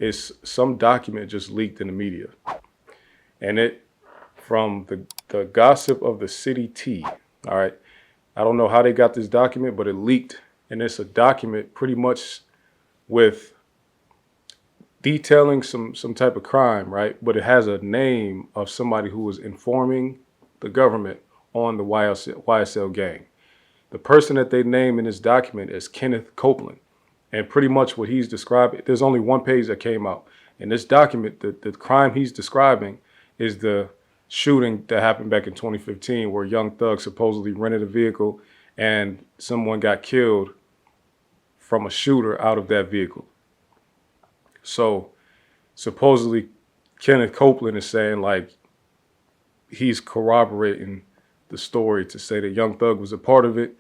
is some document just leaked in the media. And it, from the gossip of the city T, all right, I don't know how they got this document, but it leaked. And it's a document pretty much with detailing some type of crime, right? But it has a name of somebody who was informing the government on the YSL gang. The person that they name in this document is Kenneth Copeland. And pretty much what he's describing, there's only one page that came out. In this document, the crime he's describing is the shooting that happened back in 2015 where Young Thug supposedly rented a vehicle and someone got killed from a shooter out of that vehicle. So supposedly Kenneth Copeland is saying like he's corroborating the story to say that Young Thug was a part of it.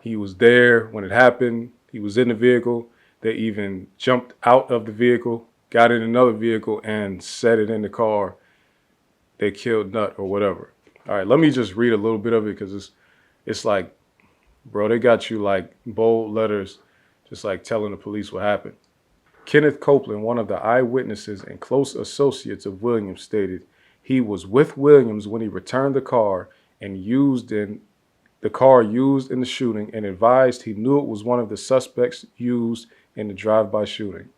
He was there when it happened. He was in the vehicle. They even jumped out of the vehicle, got in another vehicle and set it in the car. They killed Nut or whatever. All right, let me just read a little bit of it because it's like, bro, they got you like bold letters, just like telling the police what happened. Kenneth Copeland, one of the eyewitnesses and close associates of Williams, stated he was with Williams when he returned the car and used in the shooting and advised he knew it was one of the suspects used in the drive-by shooting.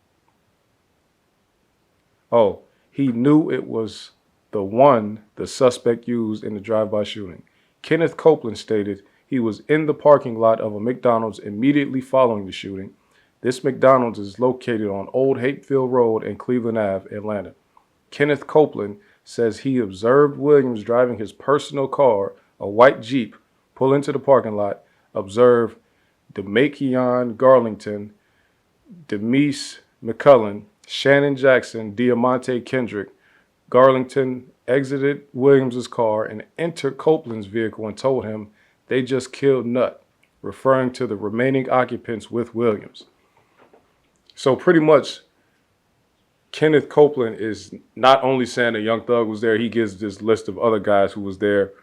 Oh, he knew it was the suspect used in the drive-by shooting. Kenneth Copeland stated he was in the parking lot of a McDonald's immediately following the shooting. This McDonald's is located on Old Hatefield Road and Cleveland Ave, Atlanta. Kenneth Copeland says he observed Williams driving his personal car, a white Jeep, pull into the parking lot, observe Demakion Garlington, Demise McCullen, Shannon Jackson, Diamante Kendrick. Garlington exited Williams's car and entered Copeland's vehicle and told him they just killed Nut, referring to the remaining occupants with Williams. So pretty much, Kenneth Copeland is not only saying that Young Thug was there, he gives this list of other guys who was there,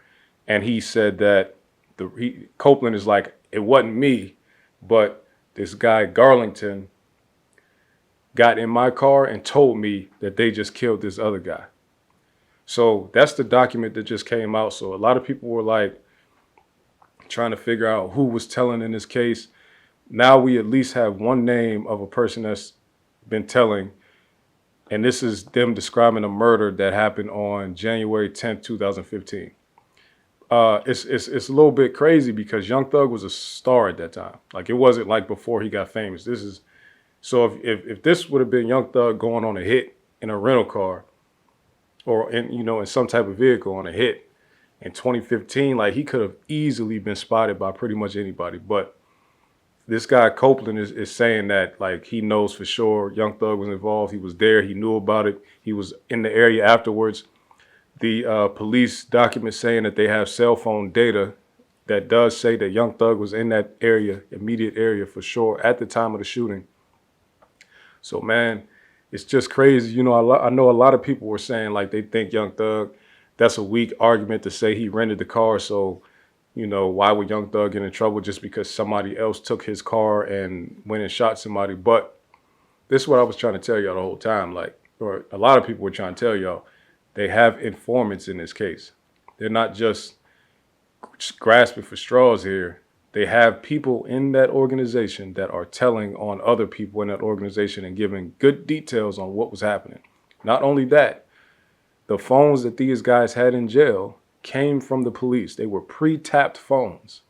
and he said that Copeland is like, it wasn't me, but this guy Garlington got in my car and told me that they just killed this other guy. So that's the document that just came out. So a lot of people were like trying to figure out who was telling in this case. Now we at least have one name of a person that's been telling, and this is them describing a murder that happened on January 10th, 2015. It's a little bit crazy because Young Thug was a star at that time. Like it wasn't like before he got famous. So if this would have been Young Thug going on a hit in a rental car or in some type of vehicle on a hit in 2015, like he could have easily been spotted by pretty much anybody. But this guy Copeland is saying that like he knows for sure Young Thug was involved. He was there. He knew about it. He was in the area afterwards. The police document saying that they have cell phone data that does say that Young Thug was in that area, immediate area for sure at the time of the shooting. So man, it's just crazy. I know a lot of people were saying like they think Young Thug, that's a weak argument to say he rented the car. So why would Young Thug get in trouble just because somebody else took his car and went and shot somebody? But this is what I was trying to tell y'all the whole time. Or a lot of people were trying to tell y'all, they have informants in this case. They're not just grasping for straws here. They have people in that organization that are telling on other people in that organization and giving good details on what was happening. Not only that, the phones that these guys had in jail came from the police. They were pre-tapped phones.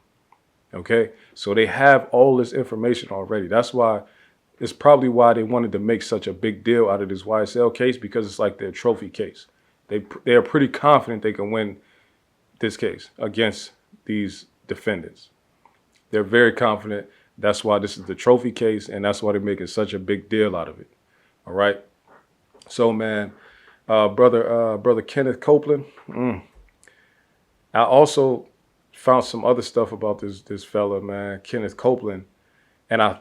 Okay, so they have all this information already. It's probably why they wanted to make such a big deal out of this YSL case, because it's like their trophy case. They are pretty confident they can win this case against these defendants. They're very confident. That's why this is the trophy case, and that's why they're making such a big deal out of it. All right. So man, brother Kenneth Copeland. I also found some other stuff about this fella, man, Kenneth Copeland. And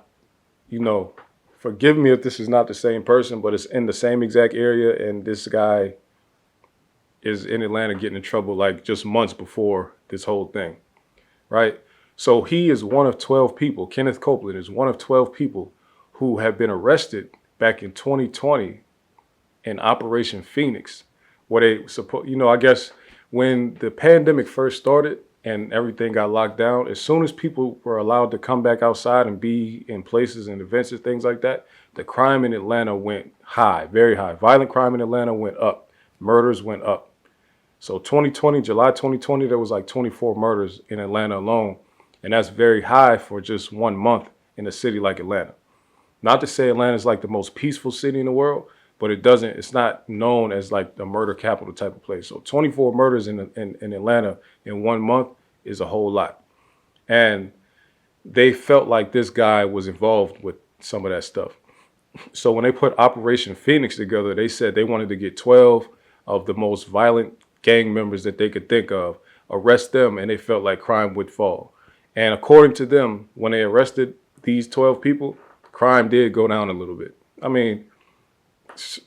forgive me if this is not the same person, but it's in the same exact area. And this guy is in Atlanta getting in trouble like just months before this whole thing, right? So he is one of 12 people. Kenneth Copeland is one of 12 people who have been arrested back in 2020 in Operation Phoenix, where they support. I guess when the pandemic first started and everything got locked down, as soon as people were allowed to come back outside and be in places and events and things like that, the crime in Atlanta went high, very high. Violent crime in Atlanta went up. Murders went up. So July 2020, there was like 24 murders in Atlanta alone. And that's very high for just 1 month in a city like Atlanta. Not to say Atlanta is like the most peaceful city in the world, but it's not known as like the murder capital type of place. So 24 murders in Atlanta in 1 month is a whole lot. And they felt like this guy was involved with some of that stuff. So when they put Operation Phoenix together, they said they wanted to get 12 of the most violent gang members that they could think of, arrest them, and they felt like crime would fall. And according to them, when they arrested these 12 people, crime did go down a little bit. I mean,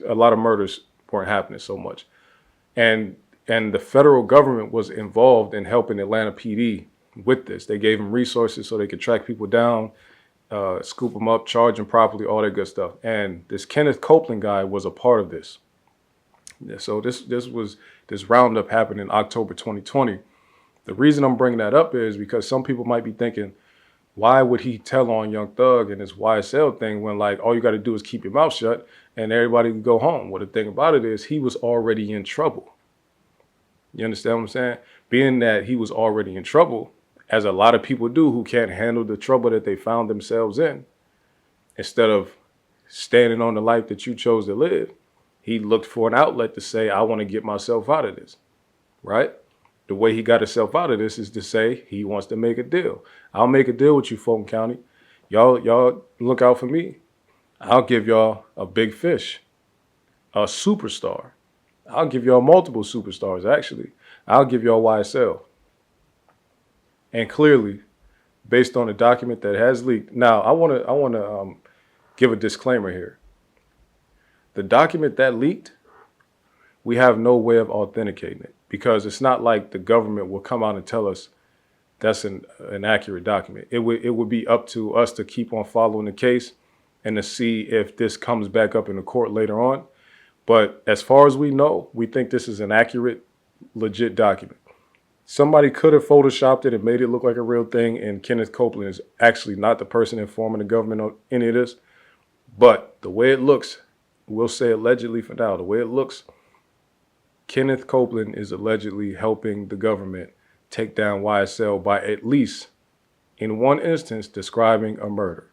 a lot of murders weren't happening so much. And the federal government was involved in helping Atlanta PD with this. They gave them resources so they could track people down, scoop them up, charge them properly, all that good stuff. And this Kenneth Copeland guy was a part of this. So this roundup happened in October 2020. The reason I'm bringing that up is because some people might be thinking, why would he tell on Young Thug and this YSL thing when like all you got to do is keep your mouth shut and everybody can go home? Well, the thing about it is he was already in trouble. You understand what I'm saying? Being that he was already in trouble, as a lot of people do who can't handle the trouble that they found themselves in, instead of standing on the life that you chose to live, he looked for an outlet to say, I want to get myself out of this, right? The way he got himself out of this is to say he wants to make a deal. I'll make a deal with you, Fulton County. Y'all look out for me. I'll give y'all a big fish, a superstar. I'll give y'all multiple superstars, actually. I'll give y'all YSL. And clearly, based on the document that has leaked. Now, I want to give a disclaimer here. The document that leaked, we have no way of authenticating it because it's not like the government will come out and tell us that's an accurate document. It would be up to us to keep on following the case and to see if this comes back up in the court later on. But as far as we know, we think this is an accurate, legit document. Somebody could have photoshopped it and made it look like a real thing, and Kenneth Copeland is actually not the person informing the government on any of this. But the way it looks, we'll say allegedly for now, the way it looks, Kenneth Copeland is allegedly helping the government take down YSL by at least, in one instance, describing a murder.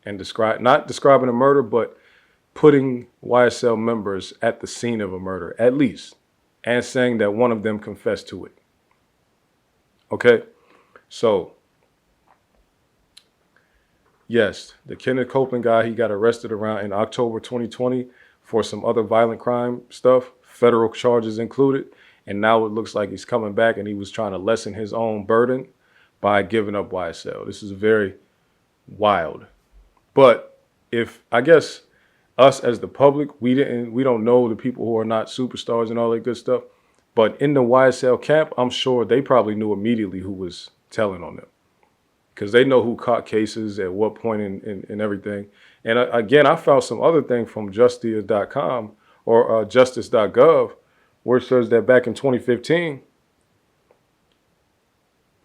And not describing a murder, but putting YSL members at the scene of a murder, at least, and saying that one of them confessed to it. Okay? So, yes, the Kenneth Copeland guy, he got arrested around in October 2020 for some other violent crime stuff, federal charges included. And now it looks like he's coming back and he was trying to lessen his own burden by giving up YSL. This is very wild. But if, I guess, us as the public, we don't know the people who are not superstars and all that good stuff. But in the YSL camp, I'm sure they probably knew immediately who was telling on them, because they know who caught cases at what point and everything. And again, I found some other thing from justia.com or justice.gov where it says that back in 2015,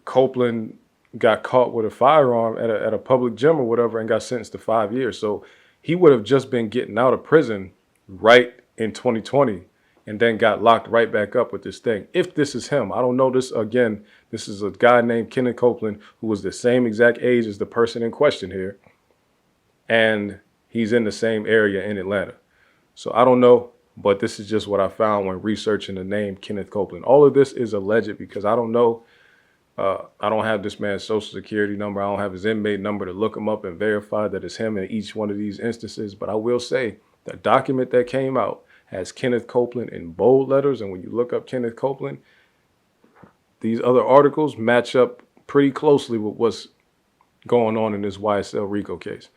Copeland got caught with a firearm at a public gym or whatever and got sentenced to 5 years. So he would have just been getting out of prison right in 2020 and then got locked right back up with this thing. If this is him, I don't know this. Again, this is a guy named Kenneth Copeland who was the same exact age as the person in question here. And he's in the same area in Atlanta. So I don't know, but this is just what I found when researching the name Kenneth Copeland. All of this is alleged because I don't know. I don't have this man's social security number. I don't have his inmate number to look him up and verify that it's him in each one of these instances. But I will say the document that came out has Kenneth Copeland in bold letters. And when you look up Kenneth Copeland, these other articles match up pretty closely with what's going on in this YSL RICO case.